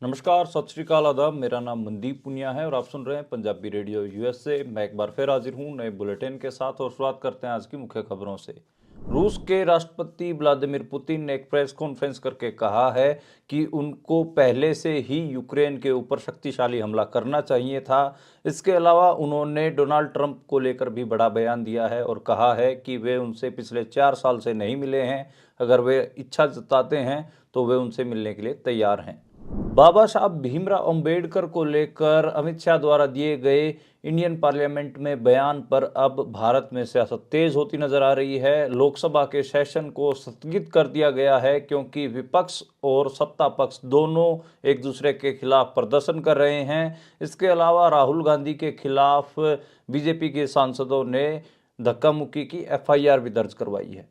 नमस्कार, सत श्री अकाल, आदाब। मेरा नाम मनदीप पुनिया है और आप सुन रहे हैं पंजाबी रेडियो यूएस से। मैं एक बार फिर हाजिर हूं नए बुलेटिन के साथ और शुरुआत करते हैं आज की मुख्य खबरों से। रूस के राष्ट्रपति व्लादिमीर पुतिन ने एक प्रेस कॉन्फ्रेंस करके कहा है कि उनको पहले से ही यूक्रेन के ऊपर शक्तिशाली हमला करना चाहिए था। इसके अलावा उन्होंने डोनाल्ड ट्रंप को लेकर भी बड़ा बयान दिया है और कहा है कि वे उनसे पिछले 4 साल से नहीं मिले हैं। अगर वे इच्छा जताते हैं तो वे उनसे मिलने के लिए तैयार हैं। बाबा साहब भीमराव अंबेडकर को लेकर अमित शाह द्वारा दिए गए इंडियन पार्लियामेंट में बयान पर अब भारत में सियासत तेज होती नजर आ रही है। लोकसभा के सेशन को स्थगित कर दिया गया है क्योंकि विपक्ष और सत्ता पक्ष दोनों एक दूसरे के खिलाफ प्रदर्शन कर रहे हैं। इसके अलावा राहुल गांधी के खिलाफ बीजेपी के सांसदों ने धक्का मुक्की की एफआईआर भी दर्ज करवाई है।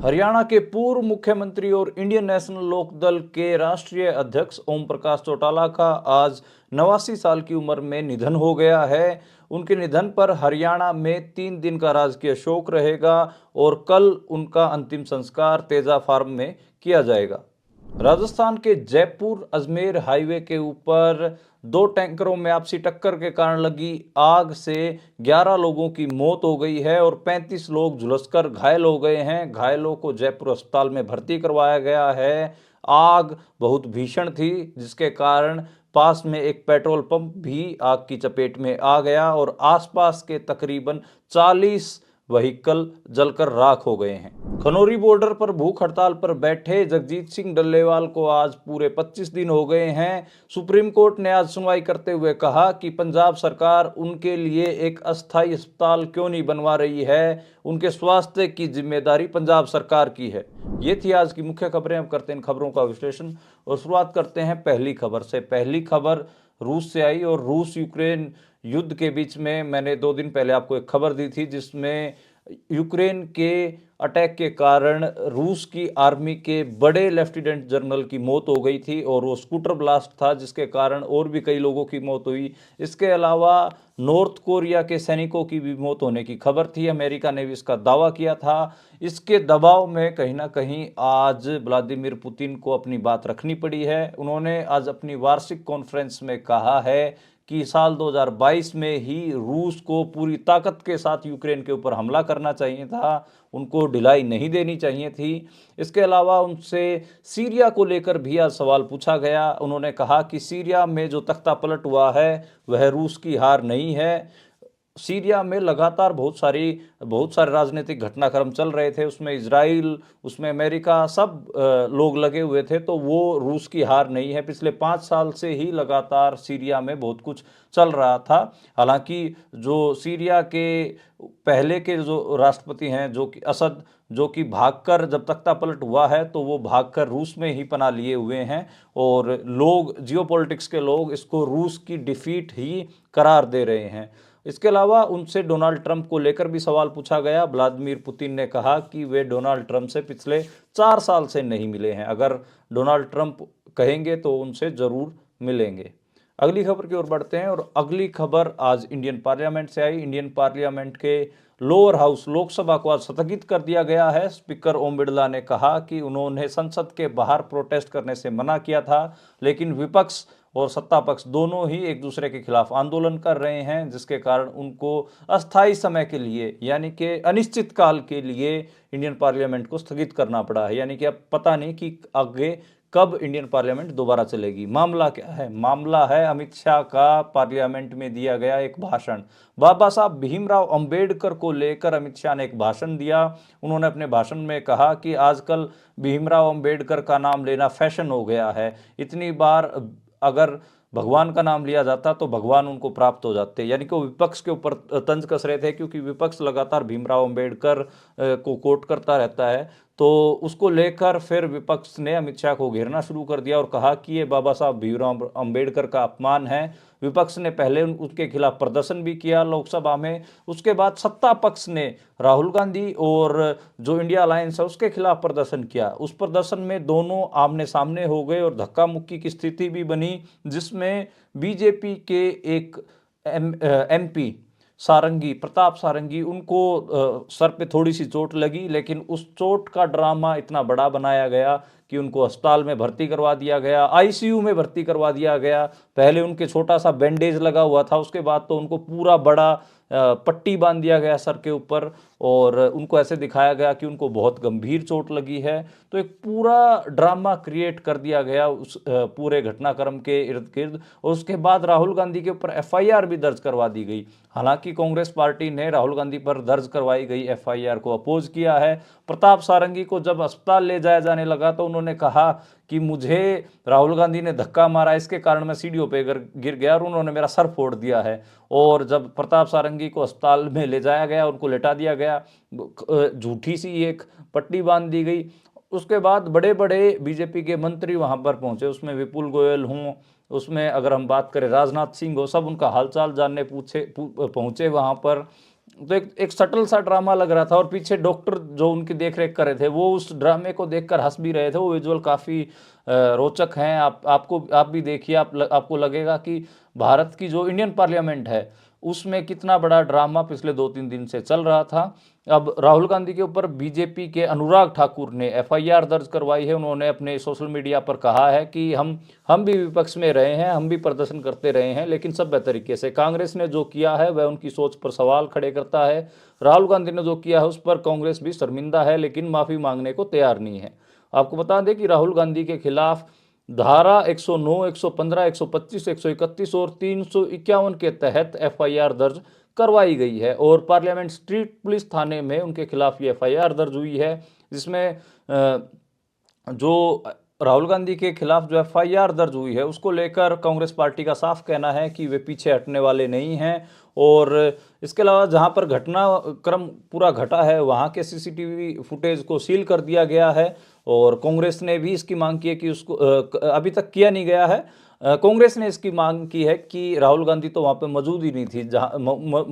हरियाणा के पूर्व मुख्यमंत्री और इंडियन नेशनल लोकदल के राष्ट्रीय अध्यक्ष ओम प्रकाश चौटाला का आज 89 साल की उम्र में निधन हो गया है। उनके निधन पर हरियाणा में 3 दिन का राजकीय शोक रहेगा और कल उनका अंतिम संस्कार तेजा फार्म में किया जाएगा। राजस्थान के जयपुर अजमेर हाईवे के ऊपर 2 टैंकरों में आपसी टक्कर के कारण लगी आग से 11 लोगों की मौत हो गई है और 35 लोग झुलसकर घायल हो गए हैं। घायलों को जयपुर अस्पताल में भर्ती करवाया गया है। आग बहुत भीषण थी जिसके कारण पास में एक पेट्रोल पंप भी आग की चपेट में आ गया और आसपास के तकरीबन 40 व्हीकल जलकर राख हो गए हैं। खनौरी बॉर्डर पर भूख हड़ताल पर बैठे जगजीत सिंह डल्लेवाल को आज पूरे 25 दिन हो गए हैं। सुप्रीम कोर्ट ने आज सुनवाई करते हुए कहा कि पंजाब सरकार उनके लिए एक अस्थायी अस्पताल क्यों नहीं बनवा रही है। उनके स्वास्थ्य की जिम्मेदारी पंजाब सरकार की है। ये थी आज की मुख्य खबरें। अब करते हैं इन खबरों का विश्लेषण और शुरुआत करते हैं पहली खबर से। पहली खबर रूस से आई और रूस यूक्रेन युद्ध के बीच में मैंने 2 दिन पहले आपको एक खबर दी थी जिसमें यूक्रेन के अटैक के कारण रूस की आर्मी के बड़े लेफ्टिनेंट जनरल की मौत हो गई थी और वो स्कूटर ब्लास्ट था जिसके कारण और भी कई लोगों की मौत हुई। इसके अलावा नॉर्थ कोरिया के सैनिकों की भी मौत होने की खबर थी। अमेरिका ने भी इसका दावा किया था। इसके दबाव में कहीं ना कहीं आज व्लादिमीर पुतिन को अपनी बात रखनी पड़ी है। उन्होंने आज अपनी वार्षिक कॉन्फ्रेंस में कहा है कि साल 2022 में ही रूस को पूरी ताकत के साथ यूक्रेन के ऊपर हमला करना चाहिए था, उनको ढिलाई नहीं देनी चाहिए थी। इसके अलावा उनसे सीरिया को लेकर भी आज सवाल पूछा गया। उन्होंने कहा कि सीरिया में जो तख्ता पलट हुआ है वह रूस की हार नहीं है। सीरिया में लगातार बहुत सारे राजनीतिक घटनाक्रम चल रहे थे, उसमें इजराइल, उसमें अमेरिका, सब लोग लगे हुए थे, तो वो रूस की हार नहीं है। पिछले 5 साल से ही लगातार सीरिया में बहुत कुछ चल रहा था। हालांकि जो सीरिया के पहले के जो राष्ट्रपति हैं जो कि असद, जो कि भागकर जब तख्ता पलट हुआ है तो वो भागकर रूस में ही पनाह लिए हुए हैं और लोग, जियोपॉलिटिक्स के लोग, इसको रूस की डिफीट ही करार दे रहे हैं। इसके अलावा उनसे डोनाल्ड ट्रंप को लेकर भी सवाल पूछा गया। व्लादिमीर पुतिन ने कहा कि वे डोनाल्ड ट्रंप से पिछले 4 साल से नहीं मिले हैं। अगर डोनाल्ड ट्रंप कहेंगे तो उनसे जरूर मिलेंगे। अगली खबर की ओर बढ़ते हैं और अगली खबर आज इंडियन पार्लियामेंट से आई। इंडियन पार्लियामेंट के लोअर हाउस लोकसभा को आज स्थगित कर दिया गया है। स्पीकर ओम बिरला ने कहा कि उन्होंने संसद के बाहर प्रोटेस्ट करने से मना किया था, लेकिन विपक्ष और सत्ता पक्ष दोनों ही एक दूसरे के खिलाफ आंदोलन कर रहे हैं जिसके कारण उनको अस्थायी समय के लिए यानी कि अनिश्चित काल के लिए इंडियन पार्लियामेंट को स्थगित करना पड़ा है। यानी कि अब पता नहीं कि आगे कब इंडियन पार्लियामेंट दोबारा चलेगी। मामला क्या है? मामला है अमित शाह का पार्लियामेंट में दिया गया एक भाषण। बाबा साहब भीमराव अंबेडकर को लेकर अमित शाह ने एक भाषण दिया। उन्होंने अपने भाषण में कहा कि आजकल भीमराव अंबेडकर का नाम लेना फैशन हो गया है। इतनी बार अगर भगवान का नाम लिया जाता तो भगवान उनको प्राप्त हो जाते। यानी कि वो विपक्ष के ऊपर तंज कस रहे थे क्योंकि विपक्ष लगातार भीमराव अंबेडकर को कोट करता रहता है। तो उसको लेकर फिर विपक्ष ने अमित शाह को घेरना शुरू कर दिया और कहा कि ये बाबा साहब भीमराव अंबेडकर का अपमान है। विपक्ष ने पहले उसके खिलाफ प्रदर्शन भी किया लोकसभा में। उसके बाद सत्ता पक्ष ने राहुल गांधी और जो इंडिया अलायंस है उसके खिलाफ प्रदर्शन किया। उस प्रदर्शन में दोनों आमने सामने हो गए और धक्का मुक्की की स्थिति भी बनी जिसमें बीजेपी के एक एमपी सारंगी, प्रताप सारंगी, उनको सर पे थोड़ी सी चोट लगी, लेकिन उस चोट का ड्रामा इतना बड़ा बनाया गया कि उनको अस्पताल में भर्ती करवा दिया गया, आईसीयू में भर्ती करवा दिया गया। पहले उनके छोटा सा बैंडेज लगा हुआ था, उसके बाद तो उनको पूरा बड़ा पट्टी बांध दिया गया सर के ऊपर और उनको ऐसे दिखाया गया कि उनको बहुत गंभीर चोट लगी है। तो एक पूरा ड्रामा क्रिएट कर दिया गया उस पूरे घटनाक्रम के इर्द गिर्द। और उसके बाद राहुल गांधी के ऊपर एफआईआर भी दर्ज करवा दी गई। हालांकि कांग्रेस पार्टी ने राहुल गांधी पर दर्ज करवाई गई एफआईआर को अपोज किया है। प्रताप सारंगी को जब अस्पताल ले जाया जाने लगा तो उन्होंने कहा कि मुझे राहुल गांधी ने धक्का मारा, इसके कारण मैं सीढ़ियों पे गिर गया और उन्होंने मेरा सर फोड़ दिया है। और जब प्रताप सारंगी को अस्पताल में ले जाया गया, उनको लेटा दिया गया, झूठी सी एक पट्टी बांध दी गई। उसके बाद बड़े बड़े बीजेपी के मंत्री वहां पर पहुंचे, उसमें विपुल गोयल हों, उसमें अगर हम बात करें राजनाथ सिंह हो, सब उनका हालचाल जानने पहुंचे वहां पर। तो एक सटल सा ड्रामा लग रहा था और पीछे डॉक्टर जो उनकी देखरेख कर रहे थे वो उस ड्रामे को देखकर हंस भी रहे थे। वो विजुअल काफ़ी रोचक हैं। आप भी देखिए, आपको लगेगा कि भारत की जो इंडियन पार्लियामेंट है उसमें कितना बड़ा ड्रामा पिछले 2-3 दिन से चल रहा था। अब राहुल गांधी के ऊपर बीजेपी के अनुराग ठाकुर ने एफआईआर दर्ज करवाई है। उन्होंने अपने सोशल मीडिया पर कहा है कि हम भी विपक्ष में रहे हैं, हम भी प्रदर्शन करते रहे हैं, लेकिन सभ्य तरीके से। कांग्रेस ने जो किया है वह उनकी सोच पर सवाल खड़े करता है। राहुल गांधी ने जो किया है उस पर कांग्रेस भी शर्मिंदा है, लेकिन माफ़ी मांगने को तैयार नहीं है। आपको बता दें कि राहुल गांधी के खिलाफ धारा 109, 115, 125, 131 और 351 के तहत एफआईआर दर्ज करवाई गई है और पार्लियामेंट स्ट्रीट पुलिस थाने में उनके खिलाफ ये एफआईआर दर्ज हुई है, जिसमें जो राहुल गांधी के खिलाफ जो एफआईआर दर्ज हुई है उसको लेकर कांग्रेस पार्टी का साफ कहना है कि वे पीछे हटने वाले नहीं हैं। और इसके अलावा जहां पर घटनाक्रम पूरा घटा है वहां के सीसीटीवी फुटेज को सील कर दिया गया है और कांग्रेस ने भी इसकी मांग की है कि उसको अभी तक किया नहीं गया है। कांग्रेस ने इसकी मांग की है कि राहुल गांधी तो वहाँ पे मौजूद ही नहीं थी,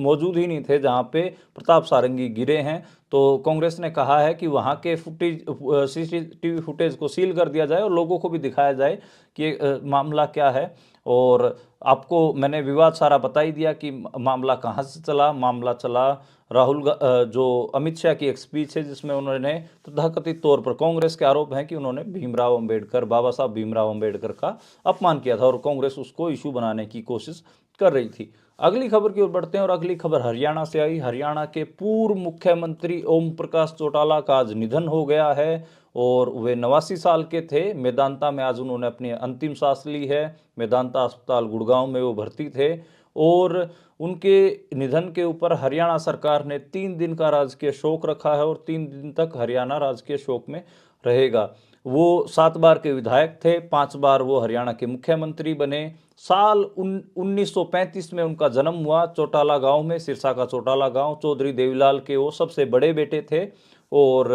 मौजूद ही नहीं थे जहाँ पे प्रताप सारंगी गिरे हैं। तो कांग्रेस ने कहा है कि वहाँ के सीसीटीवी फुटेज को सील कर दिया जाए और लोगों को भी दिखाया जाए कि मामला क्या है। और आपको मैंने विवाद सारा बता ही दिया कि मामला कहाँ से चला। मामला चला जो अमित शाह की एक स्पीच है जिसमें उन्होंने तथाकथित तौर पर कांग्रेस के आरोप हैं कि उन्होंने भीमराव अंबेडकर, बाबा साहब भीमराव अंबेडकर का अपमान किया था और कांग्रेस उसको इशू बनाने की कोशिश कर रही थी। अगली खबर की ओर बढ़ते हैं और अगली खबर हरियाणा से आई। हरियाणा के पूर्व मुख्यमंत्री ओम प्रकाश चौटाला का आज निधन हो गया है और वे 89 साल के थे। मेदांता में आज उन्होंने अपनी अंतिम सांस ली है। मेदांता अस्पताल गुड़गांव में वो भर्ती थे और उनके निधन के ऊपर हरियाणा सरकार ने 3 दिन का राजकीय शोक रखा है और 3 दिन तक हरियाणा राजकीय शोक में रहेगा। वो 7 बार के विधायक थे, 5 बार वो हरियाणा के मुख्यमंत्री बने। साल 1935 में उनका जन्म हुआ चौटाला गांव में, सिरसा का चौटाला गांव। चौधरी देवीलाल के वो सबसे बड़े बेटे थे और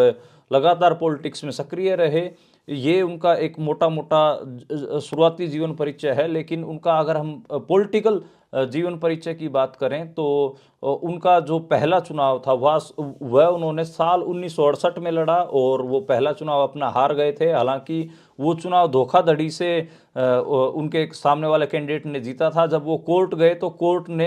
लगातार पॉलिटिक्स में सक्रिय रहे। ये उनका एक मोटा मोटा शुरुआती जीवन परिचय है, लेकिन उनका अगर हम पॉलिटिकल जीवन परिचय की बात करें तो उनका जो पहला चुनाव था वह उन्होंने साल 1968 में लड़ा और वो पहला चुनाव अपना हार गए थे। हालांकि वो चुनाव धोखाधड़ी से उनके सामने वाले कैंडिडेट ने जीता था। जब वो कोर्ट गए तो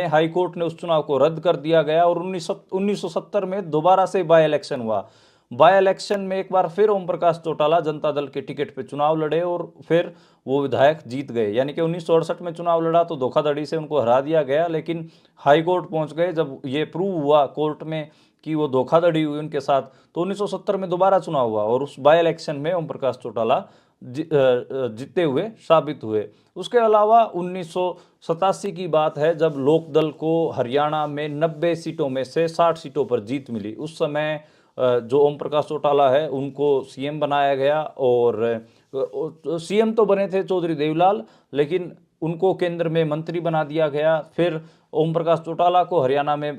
हाई कोर्ट ने उस चुनाव को रद्द कर दिया गया और 1970 में दोबारा से बाय इलेक्शन हुआ। बाय इलेक्शन में एक बार फिर ओम प्रकाश चौटाला जनता दल के टिकट पे चुनाव लड़े और फिर वो विधायक जीत गए। यानी कि 1968 में चुनाव लड़ा तो धोखाधड़ी से उनको हरा दिया गया, लेकिन हाई कोर्ट पहुंच गए जब ये प्रूव हुआ कोर्ट में कि वो धोखाधड़ी हुई उनके साथ, तो 1970 में दोबारा चुनाव हुआ और उस बाय इलेक्शन में ओम प्रकाश चौटाला जीते हुए साबित हुए। उसके अलावा 1987 की बात है जब लोकदल को हरियाणा में 90 सीटों में से 60 सीटों पर जीत मिली। उस समय जो ओम प्रकाश चौटाला है उनको सीएम बनाया गया और सीएम तो बने थे चौधरी देवीलाल, लेकिन उनको केंद्र में मंत्री बना दिया गया। फिर ओम प्रकाश चौटाला को हरियाणा में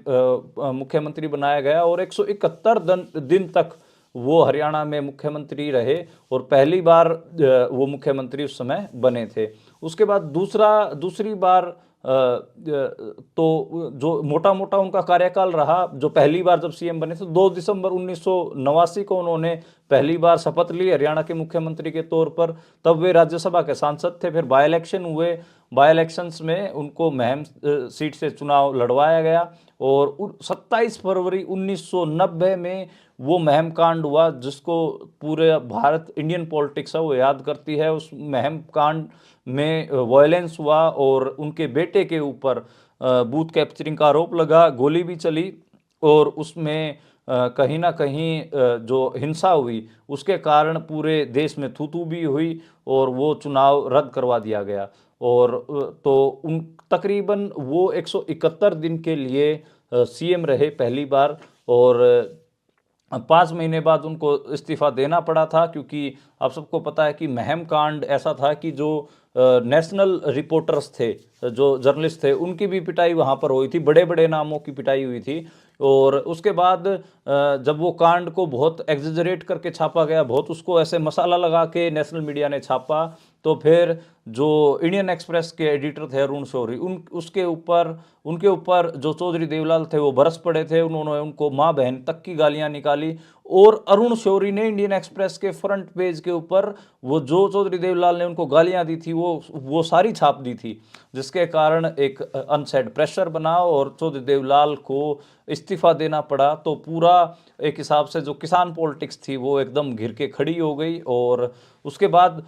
मुख्यमंत्री बनाया गया और 171 दिन तक वो हरियाणा में मुख्यमंत्री रहे और पहली बार वो मुख्यमंत्री उस समय बने थे। उसके बाद दूसरी बार तो जो मोटा मोटा उनका कार्यकाल रहा, जो पहली बार जब सीएम बने थे 2 दिसंबर 1989 को उन्होंने पहली बार शपथ ली हरियाणा के मुख्यमंत्री के तौर पर। तब वे राज्यसभा के सांसद थे। फिर बाय इलेक्शन हुए, बाय इलेक्शंस में उनको महम सीट से चुनाव लड़वाया गया और 27 फरवरी 1990 में वो महम कांड हुआ जिसको पूरे भारत इंडियन पॉलिटिक्स है वो याद करती है। उस महम कांड में वायलेंस हुआ और उनके बेटे के ऊपर बूथ कैप्चरिंग का आरोप लगा, गोली भी चली और उसमें कहीं ना कहीं जो हिंसा हुई उसके कारण पूरे देश में थू-थू भी हुई और वो चुनाव रद्द करवा दिया गया। और तो उन तकरीबन वो 171 दिन के लिए सीएम रहे पहली बार और 5 महीने बाद उनको इस्तीफा देना पड़ा था, क्योंकि आप सबको पता है कि महम कांड ऐसा था कि जो नेशनल रिपोर्टर्स थे, जो जर्नलिस्ट थे, उनकी भी पिटाई वहाँ पर हुई थी, बड़े बड़े नामों की पिटाई हुई थी। और उसके बाद जब वो कांड को बहुत एग्जेजरेट करके छापा गया, बहुत उसको ऐसे मसाला लगा के नेशनल मीडिया ने छापा, तो फिर जो इंडियन एक्सप्रेस के एडिटर थे अरुण शौरी, उनके ऊपर जो चौधरी देवलाल थे वो बरस पड़े थे। उन्होंने उनको माँ बहन तक की गालियां निकाली और अरुण शौरी ने इंडियन एक्सप्रेस के फ्रंट पेज के ऊपर वो जो चौधरी देवलाल ने उनको गालियां दी थी वो सारी छाप दी थी, जिसके कारण एक अनसेड प्रेशर बना और चौधरी देवलाल को इस्तीफा देना पड़ा। तो पूरा एक हिसाब से जो किसान पॉलिटिक्स थी वो एकदम घिर के खड़ी हो गई। और उसके बाद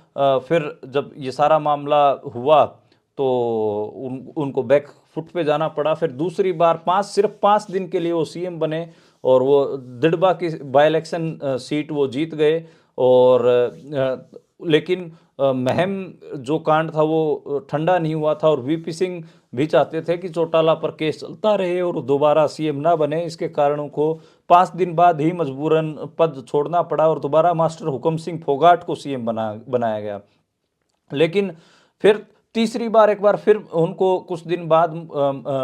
फिर जब ये सारा मामला हुआ तो उनको बैक फुट पे जाना पड़ा। फिर दूसरी बार सिर्फ 5 दिन के लिए वो सीएम बने और वो दिड़बा की बाई इलेक्शन सीट वो जीत गए। और लेकिन महम जो कांड था वो ठंडा नहीं हुआ था और वीपी सिंह भी चाहते थे कि चौटाला पर केस चलता रहे और दोबारा सीएम ना बने। इसके कारण उनको 5 दिन बाद ही मजबूरन पद छोड़ना पड़ा और दोबारा मास्टर हुकम सिंह फोगाट को सीएम बनाया गया। लेकिन फिर तीसरी बार एक बार फिर उनको कुछ दिन बाद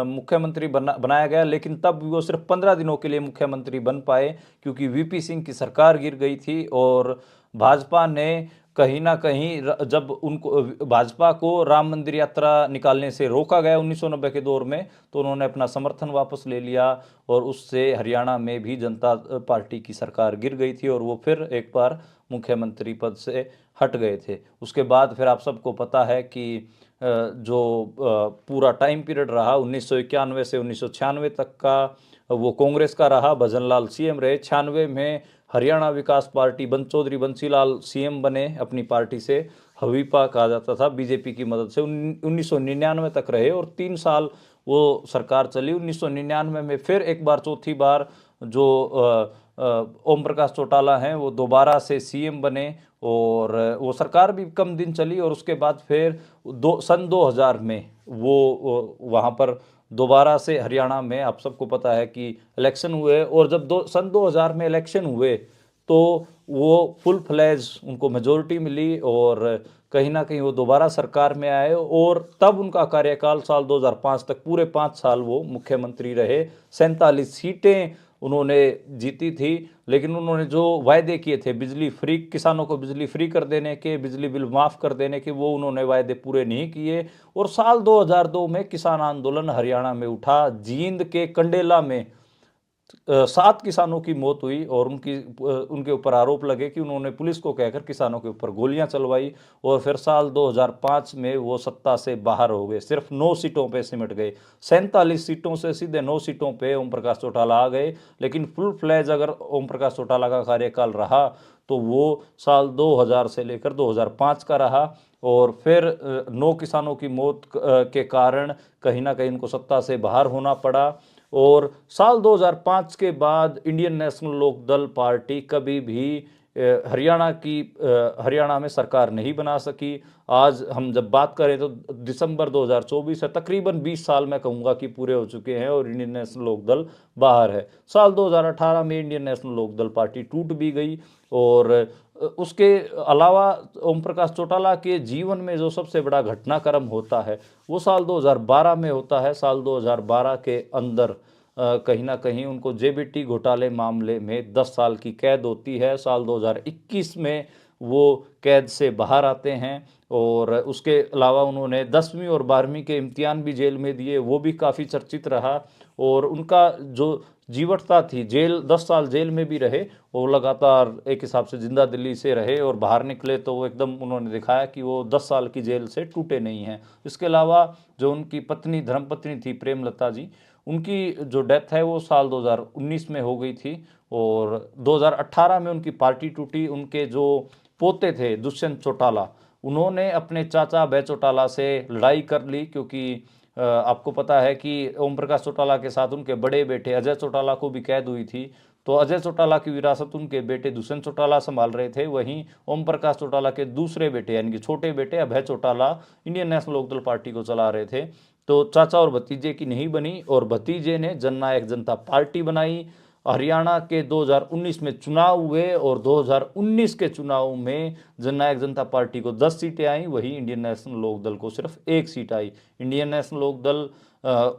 मुख्यमंत्री बनाया गया, लेकिन तब वो सिर्फ 15 दिनों के लिए मुख्यमंत्री बन पाए, क्योंकि वीपी सिंह की सरकार गिर गई थी। और भाजपा ने कहीं ना कहीं जब उनको भाजपा को राम मंदिर यात्रा निकालने से रोका गया 1990 के दौर में, तो उन्होंने अपना समर्थन वापस ले लिया और उससे हरियाणा में भी जनता पार्टी की सरकार गिर गई थी और वो फिर एक बार मुख्यमंत्री पद से हट गए थे। उसके बाद फिर आप सबको पता है कि जो पूरा टाइम पीरियड रहा 1991 से 1996 तक का वो कांग्रेस का रहा, भजनलाल सीएम रहे। 96 में हरियाणा विकास पार्टी चौधरी बंसीलाल सीएम बने अपनी पार्टी से, हवीपा कहा जाता था, बीजेपी की मदद से 1999 तक रहे और 3 साल वो सरकार चली। 1999 में फिर एक बार चौथी बार जो ओम प्रकाश चौटाला हैं वो दोबारा से सीएम बने और वो सरकार भी कम दिन चली। और उसके बाद फिर सन 2000 में वो वहाँ पर दोबारा से हरियाणा में आप सबको पता है कि इलेक्शन हुए और जब सन 2000 में इलेक्शन हुए तो वो फुल फ्लैज उनको मेजोरिटी मिली और कहीं ना कहीं वो दोबारा सरकार में आए और तब उनका कार्यकाल साल 2005 तक पूरे 5 साल वो मुख्यमंत्री रहे। 47 सीटें उन्होंने जीती थी, लेकिन उन्होंने जो वायदे किए थे बिजली फ्री, किसानों को बिजली फ्री कर देने के, बिजली बिल माफ़ कर देने के, वो उन्होंने वायदे पूरे नहीं किए। और साल 2002 में किसान आंदोलन हरियाणा में उठा। जींद के कंडेला में 7 किसानों की मौत हुई और उनके ऊपर आरोप लगे कि उन्होंने पुलिस को कहकर किसानों के ऊपर गोलियां चलवाई। और फिर साल 2005 में वो सत्ता से बाहर हो गए, सिर्फ 9 सीटों पे सिमट गए। 47 सीटों से सीधे 9 सीटों पे ओम प्रकाश चौटाला आ गए। लेकिन फुल फ्लैज अगर ओम प्रकाश चौटाला का कार्यकाल रहा तो वो साल 2000 से लेकर 2005 का रहा। और फिर 9 किसानों की मौत के कारण कहीं ना कहीं उनको सत्ता से बाहर होना पड़ा। और साल 2005 के बाद इंडियन नेशनल लोक दल पार्टी कभी भी हरियाणा में सरकार नहीं बना सकी। आज हम जब बात करें तो दिसंबर 2024 है, तकरीबन 20 साल मैं कहूँगा कि पूरे हो चुके हैं और इंडियन नेशनल लोक दल बाहर है। साल 2018 में इंडियन नेशनल लोक दल पार्टी टूट भी गई। और उसके अलावा ओम प्रकाश चौटाला के जीवन में जो सबसे बड़ा घटनाक्रम होता है वो साल 2012 में होता है। साल 2012 के अंदर कहीं ना कहीं उनको जेबीटी घोटाले मामले में 10 साल की कैद होती है। साल 2021 में वो कैद से बाहर आते हैं और उसके अलावा उन्होंने 10वीं और 12वीं के इम्तिहान भी जेल में दिए, वो भी काफ़ी चर्चित रहा। और उनका जो जीवटता थी, 10 साल जेल में भी रहे, वो लगातार एक हिसाब से जिंदा दिल्ली से रहे और बाहर निकले तो वो एकदम उन्होंने दिखाया कि वो 10 साल की जेल से टूटे नहीं हैं। इसके अलावा जो उनकी पत्नी धर्मपत्नी थी प्रेमलता जी, उनकी जो डेथ है वो साल 2019 में हो गई थी और 2018 में उनकी पार्टी टूटी। उनके जो पोते थे दुष्यंत चौटाला, उन्होंने अपने चाचा अभय चौटाला से लड़ाई कर ली, क्योंकि आपको पता है कि ओम प्रकाश चौटाला के साथ उनके बड़े बेटे अजय चौटाला को भी कैद हुई थी। तो अजय चौटाला की विरासत उनके बेटे दुष्यंत चौटाला संभाल रहे थे। वहीं ओम प्रकाश चौटाला के दूसरे बेटे यानी कि छोटे बेटे Abhay Chautala Indian National Lokdal party को चला रहे थे। तो चाचा और भतीजे की नहीं बनी और भतीजे ने जननायक जनता पार्टी बनाई। हरियाणा के 2019 में चुनाव हुए और 2019 के चुनाव में जननायक जनता पार्टी को 10 सीटें आई, वहीं इंडियन नेशनल लोकदल को सिर्फ 1 सीट आई। इंडियन नेशनल लोकदल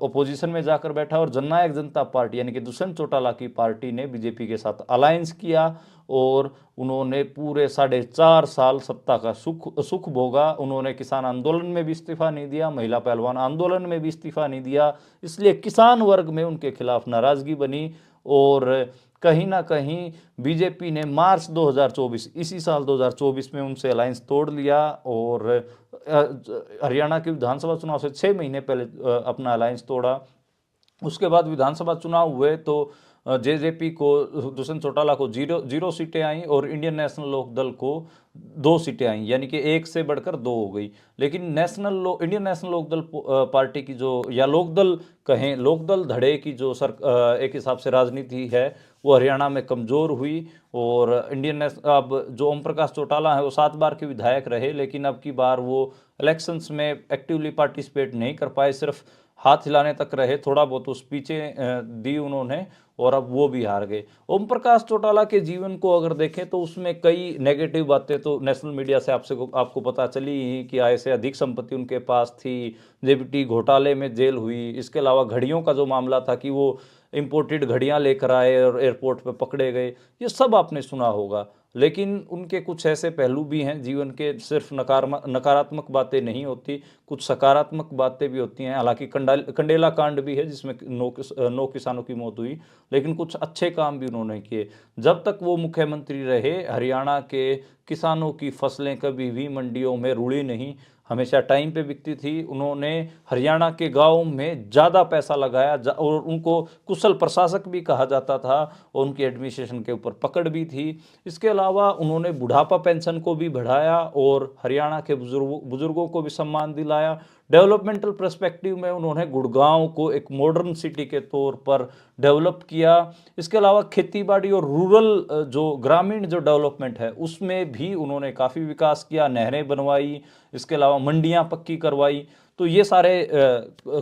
ओपोजिशन में जाकर बैठा और जननायक जनता पार्टी यानी कि दुष्यंत चौटाला की पार्टी ने बीजेपी के साथ अलायंस किया और उन्होंने पूरे 4.5 साल सत्ता का सुख भोगा। उन्होंने किसान आंदोलन में भी इस्तीफा नहीं दिया, महिला पहलवान आंदोलन में भी इस्तीफा नहीं दिया, इसलिए किसान वर्ग में उनके खिलाफ नाराजगी बनी और कहीं ना कहीं बीजेपी ने मार्च 2024 इसी साल 2024 में उनसे अलायंस तोड़ लिया और हरियाणा के विधानसभा चुनाव से 6 महीने पहले अपना अलायंस तोड़ा। उसके बाद विधानसभा चुनाव हुए तो जेजेपी को दुष्यंत चौटाला को जीरो सीटें आई और इंडियन नेशनल लोकदल को 2 सीटें आई, यानी कि 1 से बढ़कर 2 हो गई। लेकिन इंडियन नेशनल लोकदल पार्टी की जो या लोकदल कहें, लोकदल धड़े की जो एक हिसाब से राजनीति है वो हरियाणा में कमज़ोर हुई और अब जो ओम प्रकाश चौटाला है वो 7 बार के विधायक रहे, लेकिन अब की बार वो इलेक्शंस में एक्टिवली पार्टिसिपेट नहीं कर पाए, सिर्फ हाथ हिलाने तक रहे, थोड़ा बहुत उस पीछे दी उन्होंने और अब वो भी हार गए। ओम प्रकाश चौटाला के जीवन को अगर देखें तो उसमें कई नेगेटिव बातें तो नेशनल मीडिया से आपको पता चली ही कि आय से अधिक संपत्ति उनके पास थी, जेबीटी घोटाले में जेल हुई। इसके अलावा घड़ियों का जो मामला था कि वो इंपोर्टेड घड़ियां लेकर आए और एयरपोर्ट पे पकड़े गए, ये सब आपने सुना होगा। लेकिन उनके कुछ ऐसे पहलू भी हैं जीवन के, सिर्फ नकारात्मक बातें नहीं होती, कुछ सकारात्मक बातें भी होती हैं। हालांकि कंडेला कांड भी है जिसमें 9 किसानों की मौत हुई, लेकिन कुछ अच्छे काम भी उन्होंने किए। जब तक वो मुख्यमंत्री रहे हरियाणा के किसानों की फसलें कभी भी मंडियों में रुड़ी नहीं, हमेशा टाइम पे बिकती थी। उन्होंने हरियाणा के गाँव में ज़्यादा पैसा लगाया और उनको कुशल प्रशासक भी कहा जाता था और उनकी एडमिनिस्ट्रेशन के ऊपर पकड़ भी थी। इसके अलावा उन्होंने बुढ़ापा पेंशन को भी बढ़ाया और हरियाणा के बुजुर्गों को भी सम्मान दिलाया। डेवलपमेंटल पर्सपेक्टिव में उन्होंने गुड़गांव को एक मॉडर्न सिटी के तौर पर डेवलप किया। इसके अलावा खेतीबाड़ी और रूरल जो ग्रामीण जो डेवलपमेंट है उसमें भी उन्होंने काफ़ी विकास किया, नहरें बनवाई, इसके अलावा मंडियां पक्की करवाई। तो ये सारे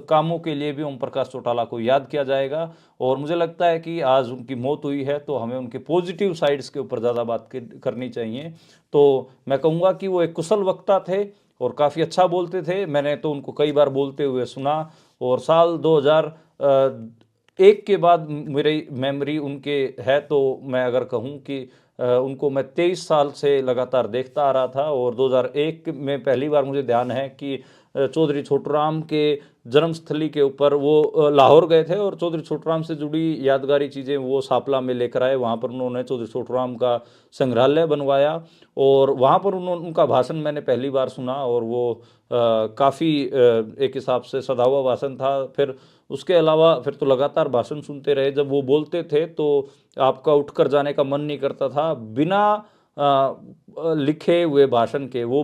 कामों के लिए भी ओम प्रकाश चौटाला को याद किया जाएगा और मुझे लगता है कि आज उनकी मौत हुई है तो हमें उनके पॉजिटिव साइड्स के ऊपर ज़्यादा बात करनी चाहिए। तो मैं कहूँगा कि वो एक कुशल वक्ता थे और काफ़ी अच्छा बोलते थे। मैंने तो उनको कई बार बोलते हुए सुना और साल 2001 के बाद मेरी मेमोरी उनके है तो मैं अगर कहूँ कि उनको मैं 23 साल से लगातार देखता आ रहा था और 2001 में पहली बार मुझे ध्यान है कि चौधरी छोटूराम के जन्मस्थली के ऊपर वो लाहौर गए थे और चौधरी छोटूराम से जुड़ी यादगारी चीज़ें वो सापला में लेकर आए। वहाँ पर उन्होंने चौधरी छोटूराम का संग्रहालय बनवाया और वहाँ पर उनका भाषण मैंने पहली बार सुना और वो काफ़ी एक हिसाब से सधा हुआ भाषण था। फिर उसके अलावा फिर तो लगातार भाषण सुनते रहे। जब वो बोलते थे तो आपका उठकर जाने का मन नहीं करता था। बिना लिखे हुए भाषण के वो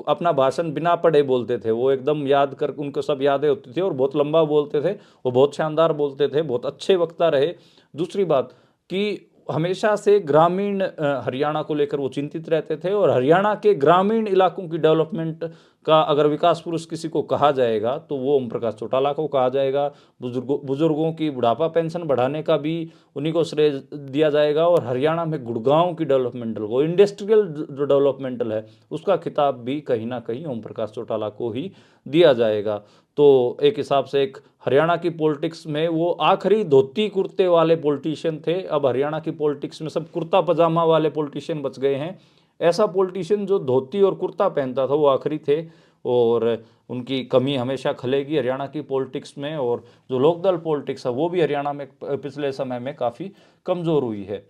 अपना भाषण बिना पढ़े बोलते थे। वो एकदम याद कर उनको सब यादें होती थी और बहुत लंबा बोलते थे। वो बहुत शानदार बोलते थे, बहुत अच्छे वक्ता रहे। दूसरी बात कि हमेशा से ग्रामीण हरियाणा को लेकर वो चिंतित रहते थे और हरियाणा के ग्रामीण इलाकों की डेवलपमेंट का अगर विकास पुरुष किसी को कहा जाएगा तो वो ओम प्रकाश चौटाला को कहा जाएगा। बुजुर्गों की बुढ़ापा पेंशन बढ़ाने का भी उन्हीं को श्रेय दिया जाएगा और हरियाणा में गुड़गांव की डेवलपमेंटल को, इंडस्ट्रियल जो डेवलपमेंटल है उसका खिताब भी कहीं ना कहीं ओम प्रकाश चौटाला को ही दिया जाएगा। तो एक हिसाब से एक हरियाणा की पॉलिटिक्स में वो आखिरी धोती कुर्ते वाले पॉलिटिशियन थे। अब हरियाणा की पॉलिटिक्स में सब कुर्ता पजामा वाले पॉलिटिशियन बच गए हैं। ऐसा पॉलिटिशियन जो धोती और कुर्ता पहनता था वो आखिरी थे और उनकी कमी हमेशा खलेगी हरियाणा की पॉलिटिक्स में। और जो लोकदल पॉलिटिक्स है वो भी हरियाणा में पिछले समय में काफ़ी कमज़ोर हुई है।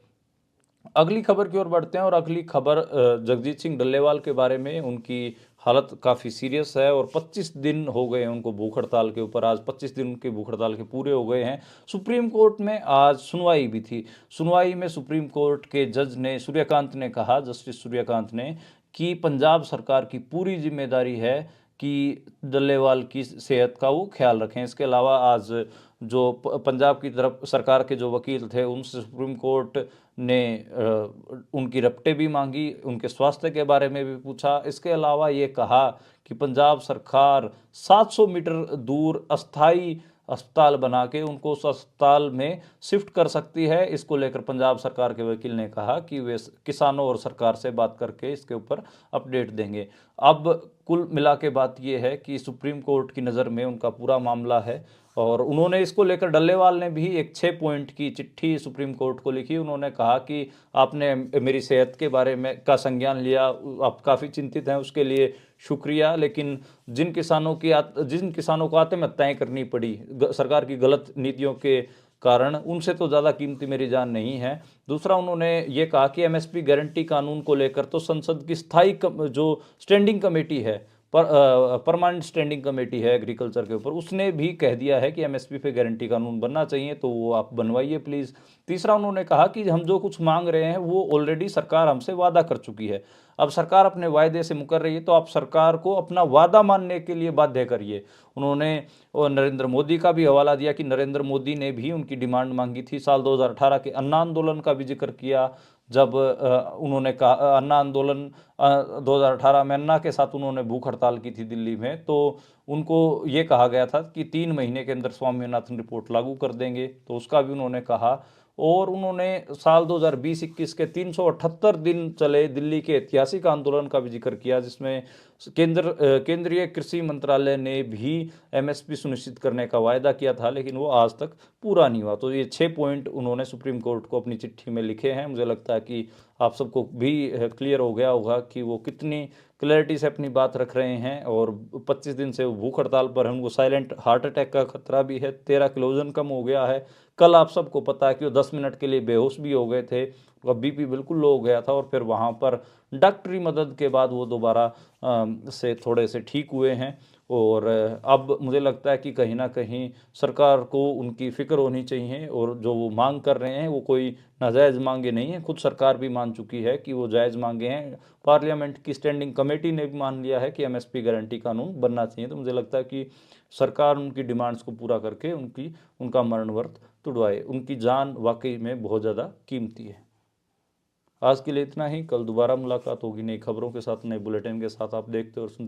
अगली खबर की ओर बढ़ते हैं और अगली खबर जगजीत सिंह डल्लेवाल के बारे में। उनकी हालत काफ़ी सीरियस है और 25 दिन हो गए हैं उनको भूख हड़ताल के ऊपर। आज 25 दिन उनकी भूख हड़ताल के पूरे हो गए हैं। सुप्रीम कोर्ट में आज सुनवाई भी थी। सुनवाई में सुप्रीम कोर्ट के जज ने सूर्यकांत ने कहा, जस्टिस सूर्यकांत ने, कि पंजाब सरकार की पूरी जिम्मेदारी है कि डल्लेवाल की सेहत का वो ख्याल रखें। इसके अलावा आज जो पंजाब की तरफ सरकार के जो वकील थे उनसे सुप्रीम कोर्ट ने उनकी रपटे भी मांगी, उनके स्वास्थ्य के बारे में भी पूछा। इसके अलावा ये कहा कि पंजाब सरकार 700 मीटर दूर अस्थाई अस्पताल बना के उनको उस अस्पताल में शिफ्ट कर सकती है। इसको लेकर पंजाब सरकार के वकील ने कहा कि वे किसानों और सरकार से बात करके इसके ऊपर अपडेट देंगे। अब कुल मिला के बात यह है कि सुप्रीम कोर्ट की नज़र में उनका पूरा मामला है और उन्होंने इसको लेकर डल्लेवाल ने भी एक 6 पॉइंट की चिट्ठी सुप्रीम कोर्ट को लिखी। उन्होंने कहा कि आपने मेरी सेहत के बारे में का संज्ञान लिया, आप काफ़ी चिंतित हैं, उसके लिए शुक्रिया, लेकिन जिन किसानों को आत्महत्याएं करनी पड़ी सरकार की गलत नीतियों के कारण, उनसे तो ज़्यादा कीमती मेरी जान नहीं है। दूसरा, उन्होंने ये कहा कि एमएसपी गारंटी कानून को लेकर तो संसद की जो स्टैंडिंग कमेटी है, परमानेंट स्टैंडिंग कमेटी है एग्रीकल्चर के ऊपर, उसने भी कह दिया है कि एमएसपी पे गारंटी कानून बनना चाहिए, तो वो आप बनवाइए प्लीज़। तीसरा, उन्होंने कहा कि हम जो कुछ मांग रहे हैं वो ऑलरेडी सरकार हमसे वादा कर चुकी है। अब सरकार अपने वायदे से मुकर रही है तो आप सरकार को अपना वादा मानने के लिए बाध्य करिए। उन्होंने नरेंद्र मोदी का भी हवाला दिया कि नरेंद्र मोदी ने भी उनकी डिमांड मांगी थी। साल 2018 के अन्ना आंदोलन का भी जिक्र किया, जब उन्होंने कहा अन्ना आंदोलन 2018 में अन्ना के साथ उन्होंने भूख हड़ताल की थी दिल्ली में, तो उनको ये कहा गया था कि 3 महीने के अंदर स्वामीनाथन रिपोर्ट लागू कर देंगे, तो उसका भी उन्होंने कहा। और उन्होंने साल 2020-21 के 378 दिन चले दिल्ली के ऐतिहासिक आंदोलन का भी जिक्र किया, जिसमें केंद्रीय कृषि मंत्रालय ने भी एमएसपी सुनिश्चित करने का वायदा किया था, लेकिन वो आज तक पूरा नहीं हुआ। तो ये 6 पॉइंट उन्होंने सुप्रीम कोर्ट को अपनी चिट्ठी में लिखे हैं। मुझे लगता है कि आप सबको भी क्लियर हो गया होगा कि वो कितनी क्लैरिटी से अपनी बात रख रहे हैं। और 25 दिन से वो भूख हड़ताल पर हैं, उनको साइलेंट हार्ट अटैक का खतरा भी है, 13 किलो वजन कम हो गया है। कल आप सबको पता है कि वो 10 मिनट के लिए बेहोश भी हो गए थे, उनका बीपी बिल्कुल लो हो गया था और फिर वहाँ पर डॉक्टरी मदद के बाद वो दोबारा से थोड़े से ठीक हुए हैं। और अब मुझे लगता है कि कहीं ना कहीं सरकार को उनकी फ़िक्र होनी चाहिए और जो वो मांग कर रहे हैं वो कोई नाजायज़ मांगे नहीं है। खुद सरकार भी मान चुकी है कि वो जायज़ मांगे हैं। पार्लियामेंट की स्टैंडिंग कमेटी ने भी मान लिया है कि एमएसपी गारंटी कानून बनना चाहिए। तो मुझे लगता है कि सरकार उनकी डिमांड्स को पूरा करके उनका मरण व्रत तुड़वाए। उनकी जान वाकई में बहुत ज़्यादा कीमती है। आज के लिए इतना ही। कल दोबारा मुलाकात होगी नई खबरों के साथ, नए बुलेटिन के साथ। आप देखते और सुनते